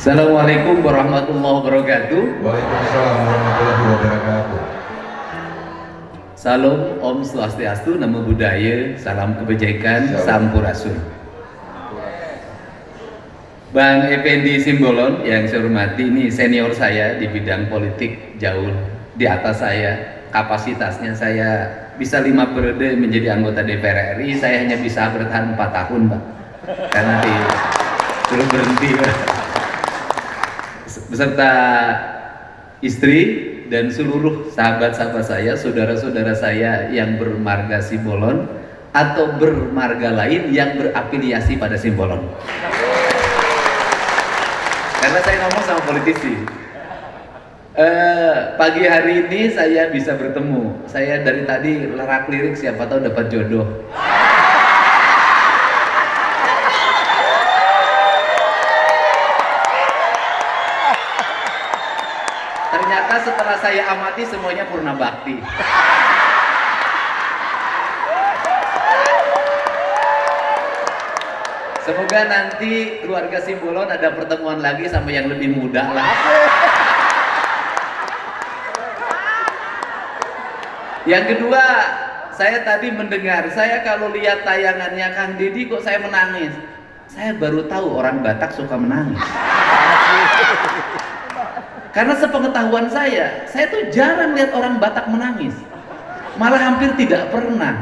Assalamualaikum warahmatullahi wabarakatuh. Waalaikumsalam warahmatullahi wabarakatuh. Salam Om Swastiastu, Namo Buddhaya, salam kebajikan, Sampurasun. Bang Effendi Simbolon yang saya hormati, ini senior saya di bidang politik, jauh di atas saya. Kapasitasnya saya bisa 5 periode menjadi anggota DPR RI, saya hanya bisa bertahan 4 tahun, Pak. Karena disuruh berhenti, Pak. Beserta istri dan seluruh sahabat-sahabat saya, saudara-saudara saya yang bermarga Simbolon atau bermarga lain yang berafiliasi pada Simbolon. Karena saya ngomong sama politisi. Pagi hari ini saya bisa bertemu. Saya dari tadi lirik siapa tahu dapat jodoh. Ternyata setelah saya amati semuanya purna bakti. Semoga nanti keluarga Simbolon ada pertemuan lagi sama yang lebih muda lah. Yang kedua, saya tadi mendengar, saya kalau lihat tayangannya Kang Deddy kok saya menangis. Saya baru tahu orang Batak suka menangis. Karena sepengetahuan saya tuh jarang lihat orang Batak menangis. Malah hampir tidak pernah.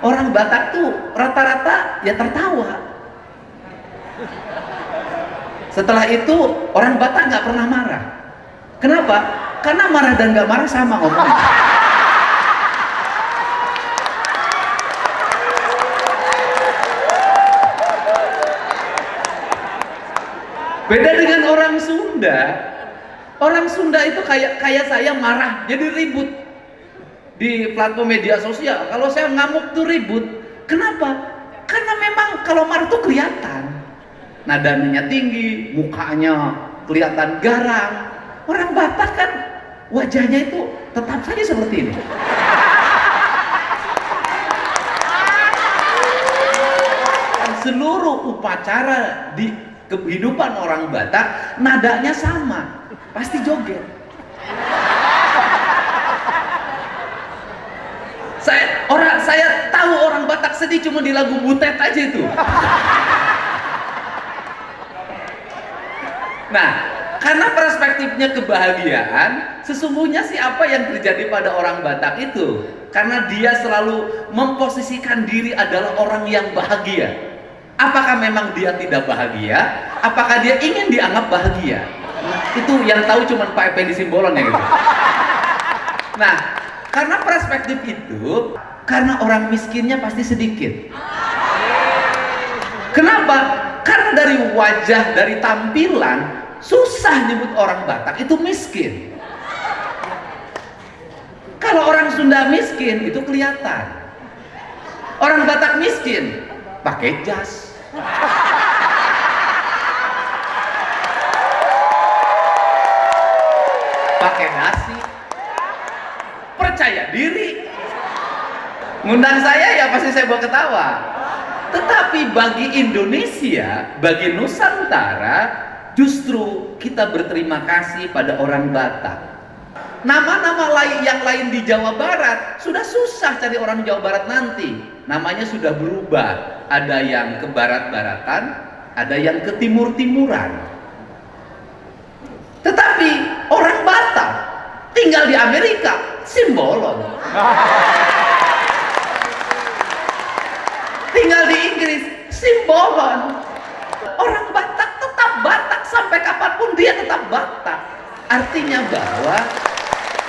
Orang Batak tuh rata-rata ya tertawa. Setelah itu orang Batak nggak pernah marah. Kenapa? Karena marah dan nggak marah sama ngomongnya. Beda dengan orang Sunda. Orang Sunda itu kayak saya marah, jadi ribut di platform media sosial. Kalau saya ngamuk tuh ribut. Kenapa? Karena memang kalau marah tuh kelihatan. Nadanya tinggi, mukanya kelihatan garang. Orang Batak kan wajahnya itu tetap saja seperti ini. Seluruh upacara di kehidupan orang Batak nadanya sama, pasti joget. Saya tahu orang Batak sedih cuma di lagu Butet aja itu. Nah, karena perspektifnya kebahagiaan, sesungguhnya sih apa yang terjadi pada orang Batak itu, karena dia selalu memposisikan diri adalah orang yang bahagia. Apakah memang dia tidak bahagia? Apakah dia ingin dianggap bahagia? Nah, itu yang tahu cuma Pak Effendi Simbolon ya gitu. Nah, karena perspektif itu, karena orang miskinnya pasti sedikit. Kenapa? Karena dari wajah, dari tampilan, susah nyebut orang Batak itu miskin. Kalau orang Sunda miskin, itu kelihatan. Orang Batak miskin, pakai jas. Pakai nasi. Percaya diri. Ngundang saya ya pasti saya bawa ketawa. Tetapi bagi Indonesia, bagi Nusantara, justru kita berterima kasih pada orang Batak. Nama-nama yang lain di Jawa Barat sudah susah cari orang Jawa Barat nanti. Namanya sudah berubah. Ada yang ke barat-baratan, ada yang ke timur-timuran. Tetapi orang Batak tinggal di Amerika, Simbolon. Tinggal di Inggris, Simbolon. Orang Batak tetap Batak sampai kapanpun dia tetap Batak. Artinya bahwa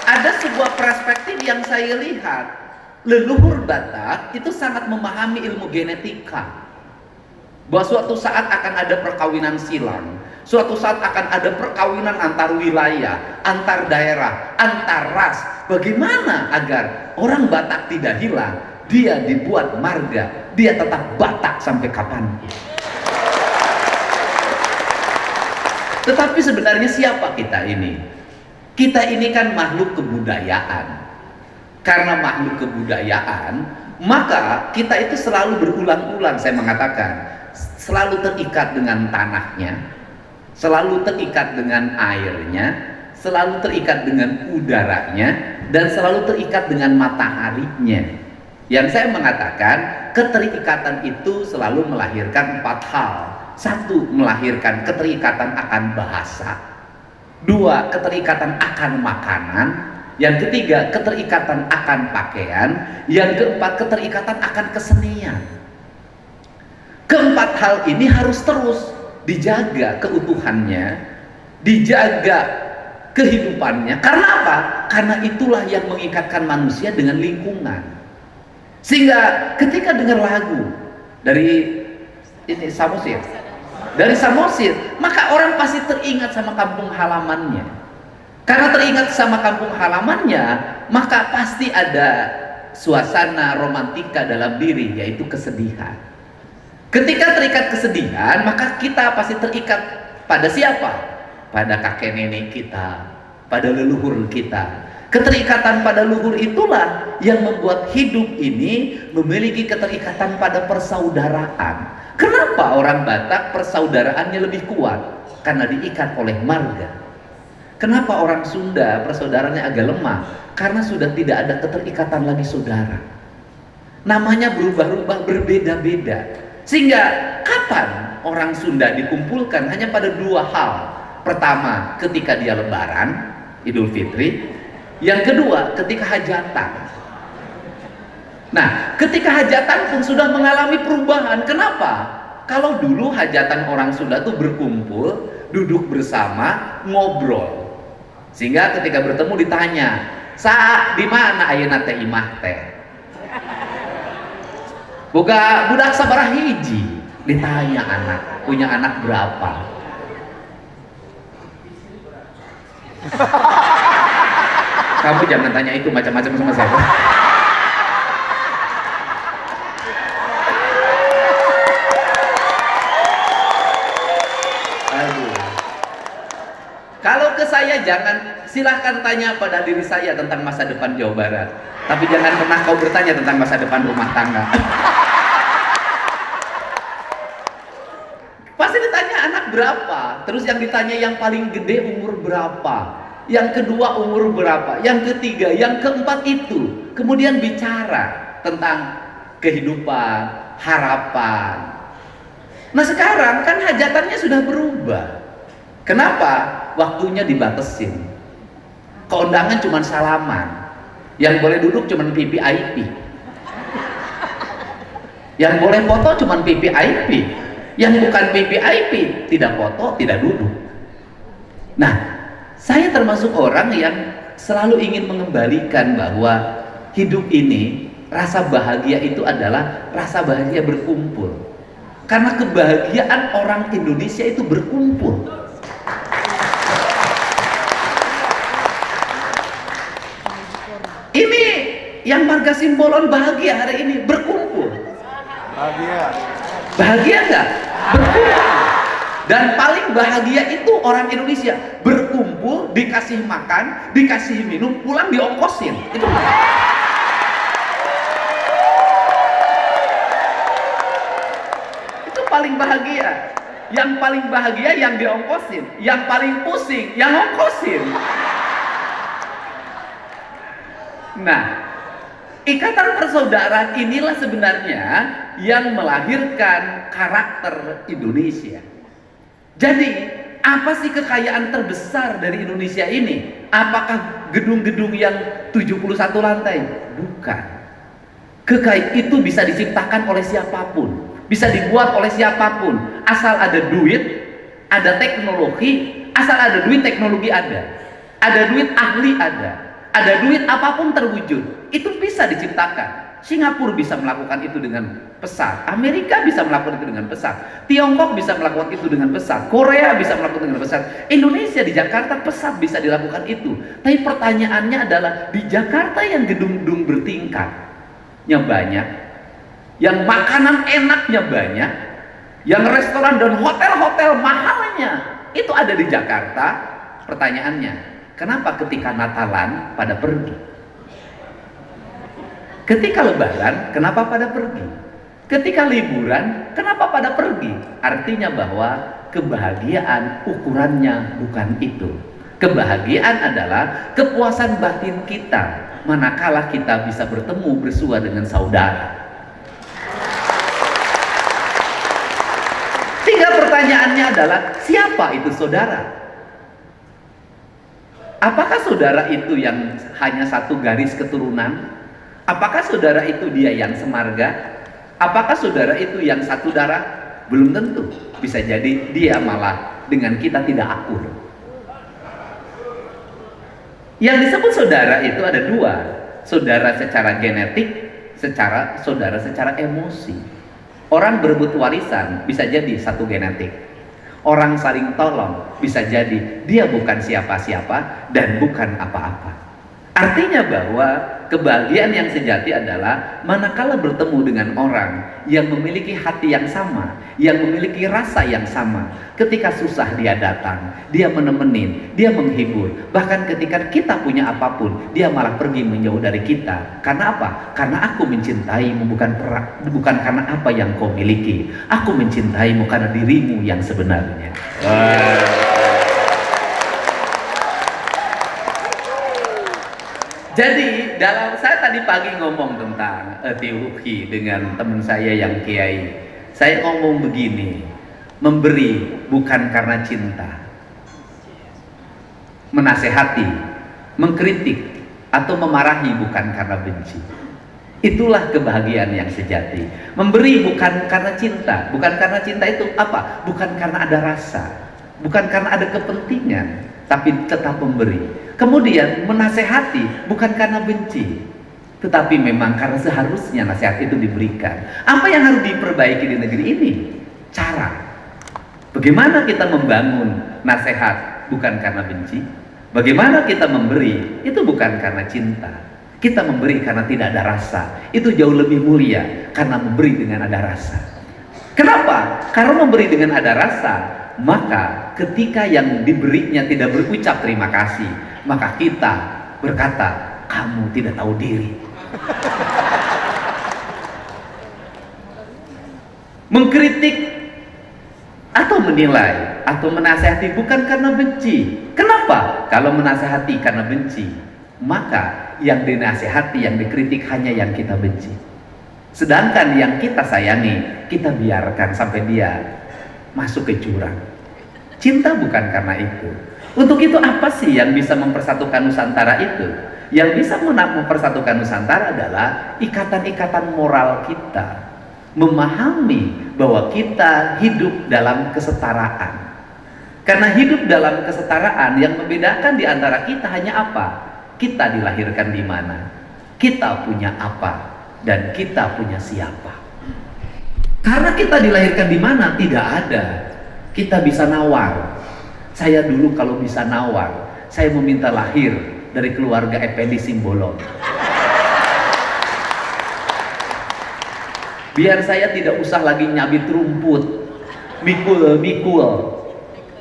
ada sebuah perspektif yang saya lihat. Leluhur Batak itu sangat memahami ilmu genetika. Bahwa suatu saat akan ada perkawinan silang. Suatu saat akan ada perkawinan antar wilayah, antar daerah, antar ras. Bagaimana agar orang Batak tidak hilang? Dia dibuat marga, dia tetap Batak sampai kapanpun. Tetapi sebenarnya siapa kita ini? Kita ini kan makhluk kebudayaan. Karena makhluk kebudayaan, maka kita itu selalu berulang-ulang, saya mengatakan, selalu terikat dengan tanahnya, selalu terikat dengan airnya, selalu terikat dengan udaranya, dan selalu terikat dengan mataharinya. Yang saya mengatakan, keterikatan itu selalu melahirkan 4 hal. 1, melahirkan keterikatan akan bahasa. 2, keterikatan akan makanan. Yang ketiga, keterikatan akan pakaian. Yang keempat, keterikatan akan kesenian. Keempat hal ini harus terus dijaga keutuhannya, dijaga kehidupannya. Karena apa? Karena itulah yang mengikatkan manusia dengan lingkungan. Sehingga ketika dengar lagu dari ini Samosir, maka orang pasti teringat sama kampung halamannya. Karena teringat sama kampung halamannya, maka pasti ada suasana romantika dalam diri, yaitu kesedihan. Ketika terikat kesedihan, maka kita pasti terikat pada siapa? Pada kakek nenek kita, pada leluhur kita. Keterikatan pada leluhur itulah yang membuat hidup ini memiliki keterikatan pada persaudaraan. Kenapa orang Batak persaudaraannya lebih kuat? Karena diikat oleh marga. Kenapa orang Sunda persaudaraannya agak lemah? Karena sudah tidak ada keterikatan lagi saudara. Namanya berubah-ubah, berbeda-beda. Sehingga kapan orang Sunda dikumpulkan hanya pada 2 hal. Pertama, ketika dia lebaran, Idul Fitri. Yang kedua, ketika hajatan. Nah, ketika hajatan pun sudah mengalami perubahan. Kenapa? Kalau dulu hajatan orang Sunda tuh berkumpul, duduk bersama, ngobrol. Sehingga ketika bertemu ditanya, "Sa, di mana ayeuna teh imah teh?" Boga budak sabaraha hiji? Ditanya anak, punya anak berapa? Kamu jangan tanya itu macam-macam sama saya. Kalau ke saya jangan, silahkan tanya pada diri saya tentang masa depan Jawa Barat. Tapi jangan pernah kau bertanya tentang masa depan rumah tangga. Pasti ditanya anak berapa, terus yang ditanya yang paling gede umur berapa, yang kedua umur berapa, yang ketiga, yang keempat itu. Kemudian bicara tentang kehidupan, harapan. Nah sekarang kan hajatannya sudah berubah. Kenapa? Waktunya dibatasin. Keundangan cuma salaman. Yang boleh duduk cuma VVIP. Yang boleh foto cuma VVIP. Yang bukan VVIP tidak foto, tidak duduk. Nah, saya termasuk orang yang selalu ingin mengembalikan bahwa hidup ini, rasa bahagia itu adalah rasa bahagia berkumpul. Karena kebahagiaan orang Indonesia itu berkumpul. Ini yang Marga Simbolon bahagia hari ini, berkumpul. Bahagia nggak? Berkumpul. Dan paling bahagia itu orang Indonesia, berkumpul, dikasih makan, dikasih minum, pulang diongkosin. Itu paling bahagia. Yang paling bahagia yang diongkosin, yang paling pusing yang ongkosin. Nah, ikatan persaudaraan inilah sebenarnya yang melahirkan karakter Indonesia. Jadi, apa sih kekayaan terbesar dari Indonesia ini? Apakah gedung-gedung yang 71 lantai? Bukan. Kekayaan itu bisa diciptakan oleh siapapun, bisa dibuat oleh siapapun, asal ada duit, ada teknologi, asal ada duit teknologi ada duit ahli ada duit apapun terwujud, itu bisa diciptakan. Singapura bisa melakukan itu dengan pesat, Amerika bisa melakukan itu dengan pesat, Tiongkok bisa melakukan itu dengan pesat, Korea bisa melakukan dengan pesat, Indonesia di Jakarta pesat bisa dilakukan itu. Tapi pertanyaannya adalah, di Jakarta yang gedung-gedung bertingkatnya banyak, yang makanan enaknya banyak, yang restoran dan hotel-hotel mahalnya itu ada di Jakarta. Pertanyaannya, kenapa ketika Natalan pada pergi? Ketika Lebaran, kenapa pada pergi? Ketika liburan, kenapa pada pergi? Artinya bahwa kebahagiaan ukurannya bukan itu. Kebahagiaan adalah kepuasan batin kita manakala kita bisa bertemu bersua dengan saudara. Sehingga pertanyaannya adalah, siapa itu saudara? Apakah saudara itu yang hanya satu garis keturunan? Apakah saudara itu dia yang semarga? Apakah saudara itu yang satu darah? Belum tentu. Bisa jadi dia malah dengan kita tidak akur. Yang disebut saudara itu ada dua. Saudara secara genetik, saudara secara emosi. Orang berebut warisan bisa jadi satu genetik. Orang saling tolong bisa jadi dia bukan siapa-siapa dan bukan apa-apa. Artinya bahwa kebahagiaan yang sejati adalah manakala bertemu dengan orang yang memiliki hati yang sama, yang memiliki rasa yang sama. Ketika susah dia datang, dia menemenin, dia menghibur. Bahkan ketika kita punya apapun, dia malah pergi menjauh dari kita. Karena apa? Karena aku mencintaimu bukan karena apa yang kau miliki. Aku mencintaimu karena dirimu yang sebenarnya. Jadi saya tadi pagi ngomong tentang teologi dengan teman saya yang kiai. Saya ngomong begini, memberi bukan karena cinta, menasehati, mengkritik atau memarahi bukan karena benci. Itulah kebahagiaan yang sejati. Memberi bukan karena cinta. Bukan karena cinta itu apa? Bukan karena ada rasa, bukan karena ada kepentingan, tapi tetap memberi. Kemudian menasehati bukan karena benci, tetapi memang karena seharusnya nasihat itu diberikan. Apa yang harus diperbaiki di negeri ini? Cara. Bagaimana kita membangun nasihat bukan karena benci? Bagaimana kita memberi? Itu bukan karena cinta. Kita memberi karena tidak ada rasa. Itu jauh lebih mulia karena memberi dengan ada rasa. Kenapa? Karena memberi dengan ada rasa, maka ketika yang diberinya tidak berucap terima kasih, maka kita berkata, kamu tidak tahu diri. Mengkritik atau menilai atau menasehati bukan karena benci. Kenapa? Kalau menasehati karena benci, maka yang dinasehati, yang dikritik hanya yang kita benci. Sedangkan yang kita sayangi, kita biarkan sampai dia masuk ke jurang. Cinta bukan karena itu. Untuk itu apa sih yang bisa mempersatukan Nusantara itu? Yang bisa mempersatukan Nusantara adalah ikatan-ikatan moral kita. Memahami bahwa kita hidup dalam kesetaraan. Karena hidup dalam kesetaraan, yang membedakan di antara kita hanya apa? Kita dilahirkan di mana? Kita punya apa? Dan kita punya siapa? Karena kita dilahirkan di mana? Tidak ada. Kita bisa nawar. Saya dulu kalau bisa nawar, saya meminta lahir dari keluarga Effendi Simbolon. Biar saya tidak usah lagi nyabit rumput, mikul,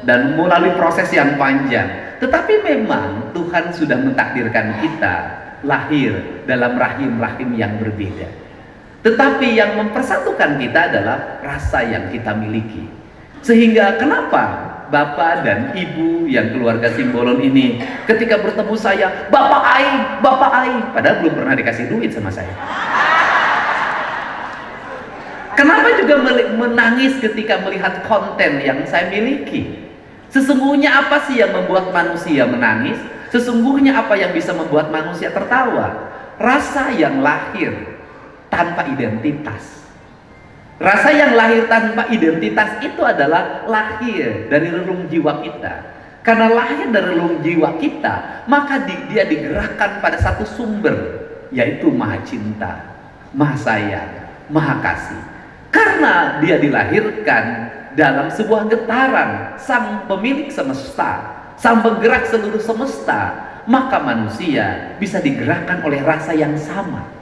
dan melalui proses yang panjang. Tetapi memang Tuhan sudah mentakdirkan kita lahir dalam rahim-rahim yang berbeda. Tetapi yang mempersatukan kita adalah rasa yang kita miliki. Sehingga kenapa Bapak dan Ibu yang keluarga Simbolon ini ketika bertemu saya, Bapak Aing, padahal belum pernah dikasih duit sama saya. Kenapa juga menangis ketika melihat konten yang saya miliki? Sesungguhnya apa sih yang membuat manusia menangis? Sesungguhnya apa yang bisa membuat manusia tertawa? Rasa yang lahir tanpa identitas. Rasa yang lahir tanpa identitas itu adalah lahir dari relung jiwa kita. Karena lahir dari relung jiwa kita, maka dia digerakkan pada satu sumber, yaitu Maha Cinta, Maha Sayang, Maha Kasih. Karena dia dilahirkan dalam sebuah getaran sang pemilik semesta, sang penggerak seluruh semesta, maka manusia bisa digerakkan oleh rasa yang sama.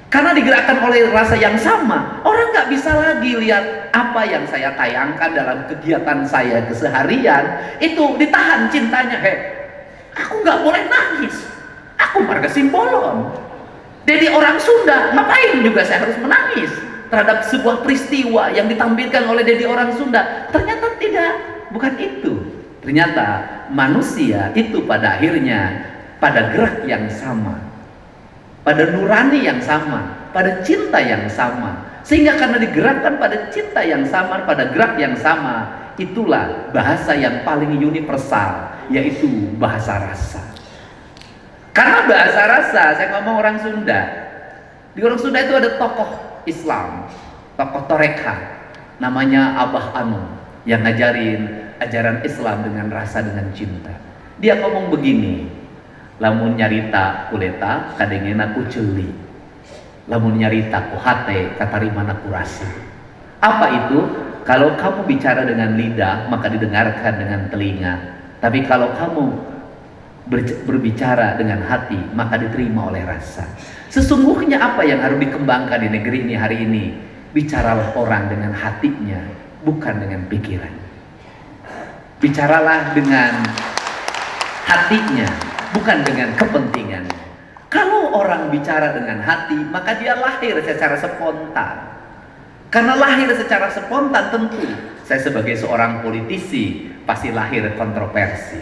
Karena digerakkan oleh rasa yang sama, orang nggak bisa lagi lihat apa yang saya tayangkan dalam kegiatan saya keseharian itu ditahan cintanya. Aku nggak boleh nangis, aku marga Simbolon. Jadi orang Sunda, ngapain juga saya harus menangis? terhadap sebuah peristiwa yang ditampilkan oleh Dedi orang Sunda. Ternyata tidak, bukan itu. Ternyata manusia itu pada akhirnya pada gerak yang sama, pada nurani yang sama, pada cinta yang sama. Sehingga karena digerakkan pada cinta yang sama, pada gerak yang sama, itulah bahasa yang paling universal, yaitu bahasa rasa. Karena bahasa rasa, saya ngomong orang Sunda. Di orang Sunda itu ada tokoh Islam, tokoh Toreka, namanya Abah Anu, yang ngajarin ajaran Islam dengan rasa, dengan cinta. Dia ngomong begini, lamun nyarita kuleta kadengena ku ceuli, lamun nyarita ku hate katarimana ku rasa. Apa itu? Kalau kamu bicara dengan lidah maka didengarkan dengan telinga, tapi kalau kamu berbicara dengan hati maka diterima oleh rasa. Sesungguhnya apa yang harus dikembangkan di negeri ini hari ini? Bicaralah orang dengan hatinya, bukan dengan pikiran. Bicaralah dengan hatinya, bukan dengan kepentingannya. Kalau orang bicara dengan hati, maka dia lahir secara spontan. Karena lahir secara spontan, tentu saya sebagai seorang politisi pasti lahir kontroversi.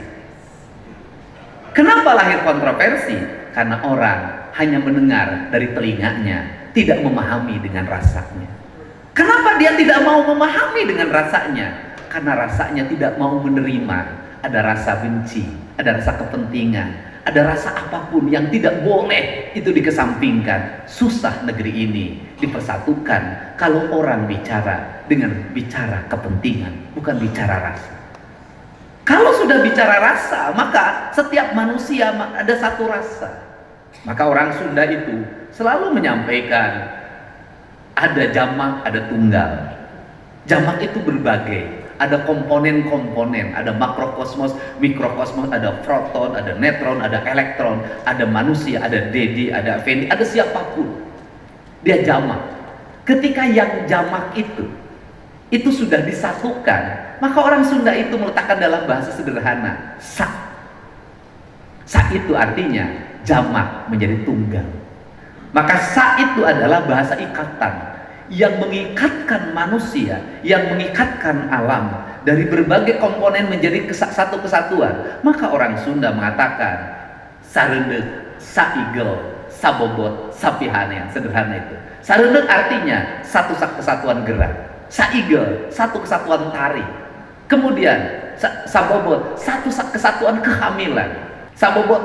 Kenapa lahir kontroversi? Karena orang hanya mendengar dari telinganya, tidak memahami dengan rasanya. Kenapa dia tidak mau memahami dengan rasanya? Karena rasanya tidak mau menerima. Ada rasa benci, ada rasa kepentingan, ada rasa apapun yang tidak boleh itu dikesampingkan. Susah negeri ini dipersatukan kalau orang bicara dengan bicara kepentingan, bukan bicara rasa. Kalau sudah bicara rasa, maka setiap manusia ada satu rasa. Maka orang Sunda itu selalu menyampaikan ada jamak, ada tunggal. Jamak itu berbagai. Ada komponen-komponen, ada makrokosmos, mikrokosmos, ada proton, ada neutron, ada elektron, ada manusia, ada Dedi, ada Fendi, ada siapapun. Dia jamak. Ketika yang jamak itu sudah disatukan, maka orang Sunda itu meletakkan dalam bahasa sederhana, sak. Sak itu artinya jamak menjadi tunggal. Maka sak itu adalah bahasa ikatan yang mengikatkan manusia, yang mengikatkan alam dari berbagai komponen menjadi satu kesatuan. Maka orang Sunda mengatakan sarendeg, saigel, sabobot, sapihanean. Sederhana itu. Sarendeg artinya satu kesatuan gerak, saigel satu kesatuan tari, kemudian sabobot satu kesatuan kehamilan, sabobot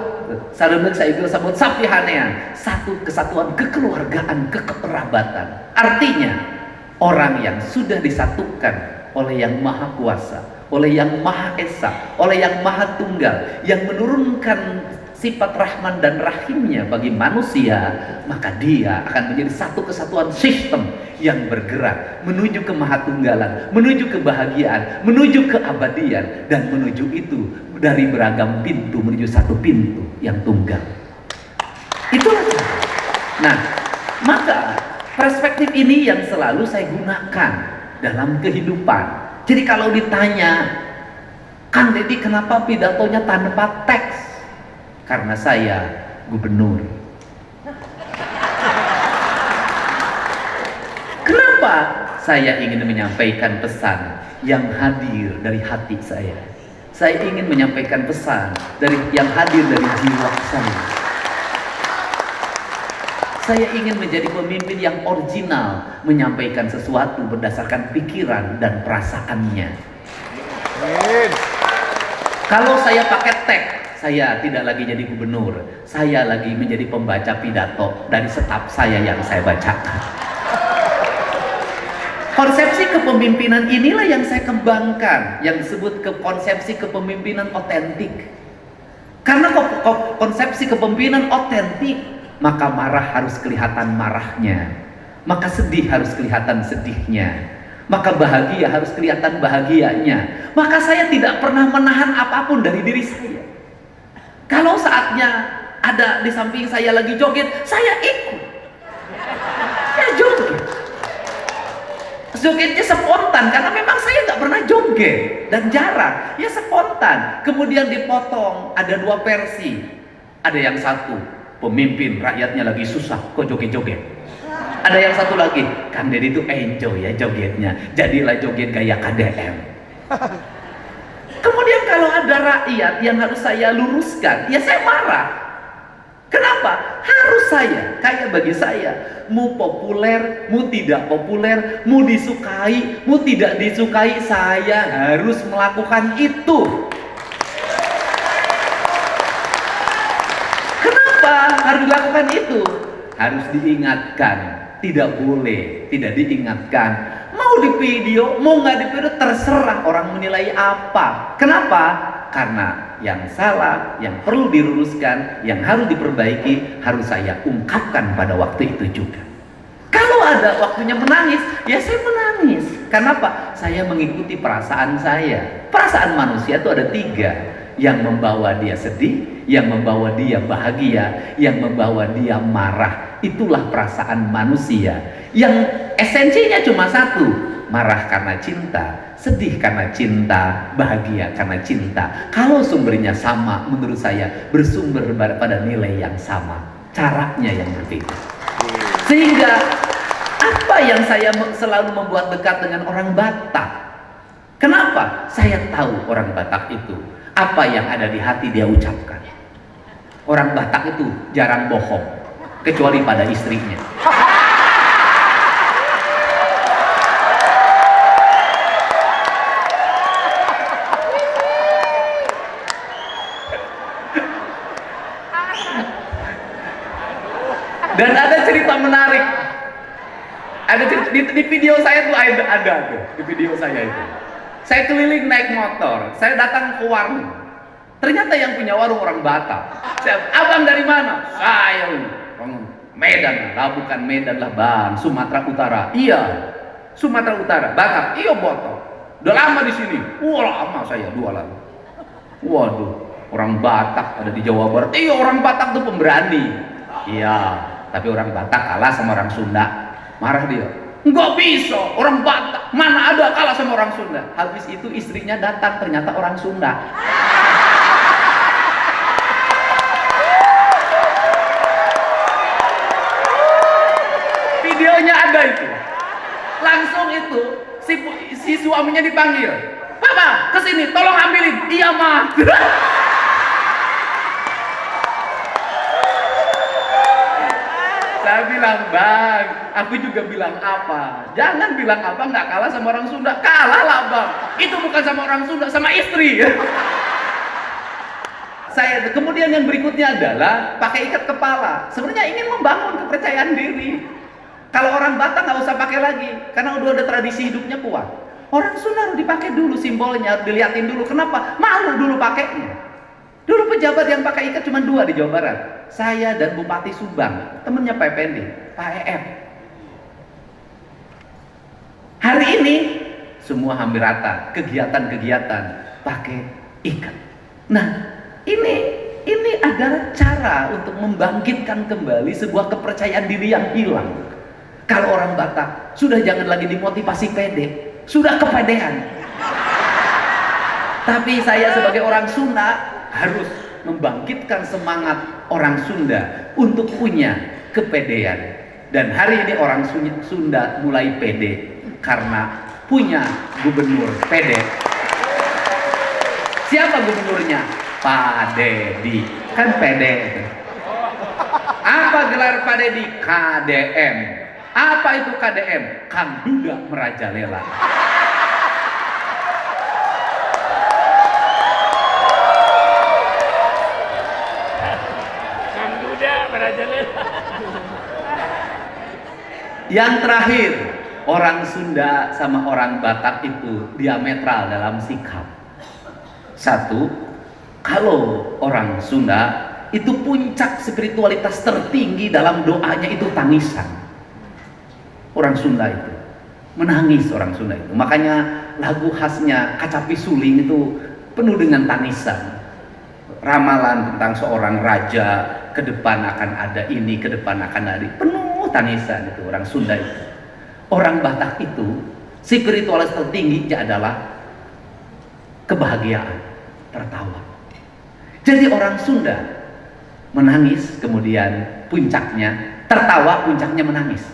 sarendeg, saigel, sabobot, sapihanean satu kesatuan kekeluargaan, kekerabatan. Artinya orang yang sudah disatukan oleh yang maha kuasa, oleh yang maha esa, oleh yang maha tunggal, yang menurunkan sifat rahman dan rahimnya bagi manusia, maka dia akan menjadi satu kesatuan sistem yang bergerak menuju kemahatunggalan, menuju kebahagiaan, menuju keabadian, dan menuju itu dari beragam pintu menuju satu pintu yang tunggal. Itulah cara. Nah, maka perspektif ini yang selalu saya gunakan dalam kehidupan. Jadi kalau ditanya, Kang Dedi kenapa pidatonya tanpa teks? Karena saya gubernur. Kenapa saya ingin menyampaikan pesan yang hadir dari hati saya? Saya ingin menyampaikan pesan yang hadir dari jiwa saya. Saya ingin menjadi pemimpin yang original, menyampaikan sesuatu berdasarkan pikiran dan perasaannya. Kalau saya pakai teks, saya tidak lagi jadi gubernur, saya lagi menjadi pembaca pidato dari staf saya yang saya bacakan. Konsepsi kepemimpinan inilah yang saya kembangkan, yang disebut konsepsi kepemimpinan otentik. Karena konsepsi kepemimpinan otentik, maka marah harus kelihatan marahnya, maka sedih harus kelihatan sedihnya, maka bahagia harus kelihatan bahagianya. Maka saya tidak pernah menahan apapun dari diri saya. Kalau saatnya ada di samping saya lagi joget, saya ikut. Saya joget. Jogetnya spontan, karena memang saya nggak pernah joget dan jarang. Ya spontan. Kemudian dipotong, ada dua versi. Ada yang satu, pemimpin rakyatnya lagi susah, kok joget-joget. Ada yang satu lagi, Kang Deddy itu enjoy ya jogetnya, jadilah joget gaya KDM. Kemudian kalau ada rakyat yang harus saya luruskan, ya saya marah. Kenapa? Harus saya, kayak bagi saya, mau populer, mau tidak populer, mau disukai, mau tidak disukai, saya harus melakukan itu. Kenapa harus dilakukan itu? Harus diingatkan, tidak boleh tidak diingatkan. Mau di video, mau nggak di video, terserah orang menilai apa. Kenapa? Karena yang salah, yang perlu diluruskan, yang harus diperbaiki, harus saya ungkapkan pada waktu itu juga. Kalau ada waktunya menangis, ya saya menangis. Kenapa? Saya mengikuti perasaan saya. Perasaan manusia itu ada 3. Yang membawa dia sedih, yang membawa dia bahagia, yang membawa dia marah. Itulah perasaan manusia. Yang esensinya cuma 1, marah karena cinta, sedih karena cinta, bahagia karena cinta. Kalau sumbernya sama, menurut saya bersumber pada nilai yang sama, caranya yang berbeda. Sehingga apa yang saya selalu membuat dekat dengan orang Batak? Kenapa? Saya tahu orang Batak itu, apa yang ada di hati dia ucapkan. Orang Batak itu jarang bohong, kecuali pada istrinya. Dan ada cerita menarik. Ada cerita, di video saya tuh ada tuh, di video saya itu. Saya keliling naik motor, saya datang ke warung. Ternyata yang punya warung orang Batak. Abang dari mana? Saya orang Medan lah, bukan Medan lah bang, Sumatera Utara. Iya, Sumatera Utara, Batak. Iya Boto. Udah lama di sini. Wah lama saya jualan. Waduh, orang Batak ada di Jawa Barat. Iya orang Batak tuh pemberani. Iya, tapi orang Batak kalah sama orang Sunda. Marah dia. Nggak bisa, orang Batak mana ada kalah sama orang Sunda. Habis itu istrinya datang, ternyata orang Sunda. Videonya ada itu. Langsung itu si suaminya dipanggil. Papa, kesini, tolong ambilin. Iya mah. Saya bilang, bang, aku juga bilang apa? Jangan bilang apa, nggak kalah sama orang Sunda. Kalah lah bang. Itu bukan sama orang Sunda, sama istri. Kemudian yang berikutnya adalah pakai ikat kepala. Sebenarnya ingin membangun kepercayaan diri. Kalau orang Batak nggak usah pakai lagi, karena udah ada tradisi hidupnya kuat. Orang Sunda harus dipakai dulu simbolnya, harus dilihatin dulu. Kenapa? Malu dulu pakainya. Dulu pejabat yang pakai ikat cuma 2 di Jawa Barat. Saya dan Bupati Subang, temennya Pak Effendi, Pak EF. Hari ini semua hampir rata, kegiatan-kegiatan pakai ikat. Nah, ini adalah cara untuk membangkitkan kembali sebuah kepercayaan diri yang hilang. Kalau orang Batak sudah jangan lagi dimotivasi pede, sudah kepedean. Tapi saya sebagai orang Sunda harus membangkitkan semangat orang Sunda untuk punya kepedean. Dan hari ini orang Sunda mulai pede karena punya gubernur pede. Siapa gubernurnya? Pak Deddy. Kan pede. Apa gelar Pak Deddy? KDM. Apa itu KDM? Kang Duda Merajalela. Yang terakhir, orang Sunda sama orang Batak itu diametral dalam sikap. 1, kalau orang Sunda itu puncak spiritualitas tertinggi dalam doanya itu tangisan. Orang Sunda itu menangis, orang Sunda itu. Makanya lagu khasnya Kacapi Suling itu penuh dengan tangisan. Ramalan tentang seorang raja, ke depan akan ada ini, ke depan akan ada ini. Penuh tangisan itu orang Sunda itu. Orang Batak itu spiritualitas tertingginya adalah kebahagiaan, tertawa. Jadi orang Sunda menangis, kemudian puncaknya tertawa, puncaknya menangis.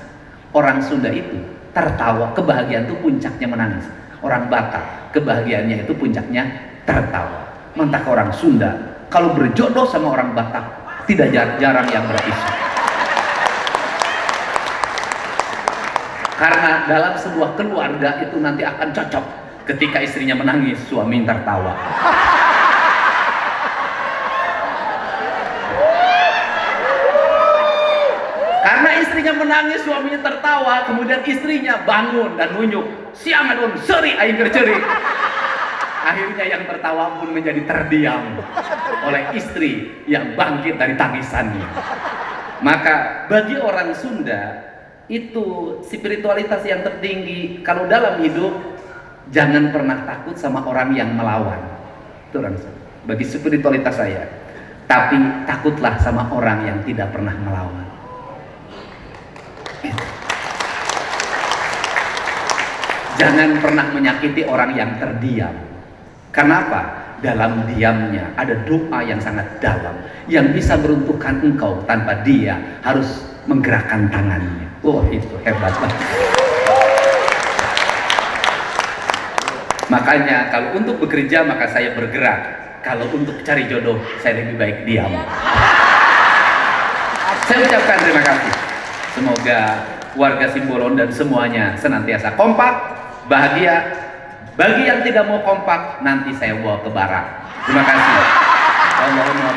Orang Sunda itu tertawa, kebahagiaan itu puncaknya menangis. Orang Batak kebahagiaannya itu puncaknya tertawa. Mantak orang Sunda kalau berjodoh sama orang Batak tidak jarang yang berpisah. Karena dalam sebuah keluarga itu nanti akan cocok. Ketika istrinya menangis, suami tertawa. Karena istrinya menangis, suaminya tertawa, kemudian istrinya bangun dan nunjuk, siang adun, seri aing kerceri. Akhirnya yang tertawa pun menjadi terdiam oleh istri yang bangkit dari tangisannya. Maka bagi orang Sunda, itu spiritualitas yang tertinggi. Kalau dalam hidup, jangan pernah takut sama orang yang melawan. Itu orang Sunda. Bagi spiritualitas saya. Tapi takutlah sama orang yang tidak pernah melawan. Jangan pernah menyakiti orang yang terdiam. Kenapa? Dalam diamnya ada doa yang sangat dalam yang bisa meruntuhkan engkau tanpa dia harus menggerakkan tangannya. Wah, itu hebat banget. Makanya kalau untuk bekerja maka saya bergerak. Kalau untuk cari jodoh saya lebih baik diam. Saya ucapkan terima kasih. Semoga warga Simbolon dan semuanya senantiasa kompak, bahagia. Bagi yang tidak mau kompak, nanti saya bawa ke barat. Terima kasih. Allahumma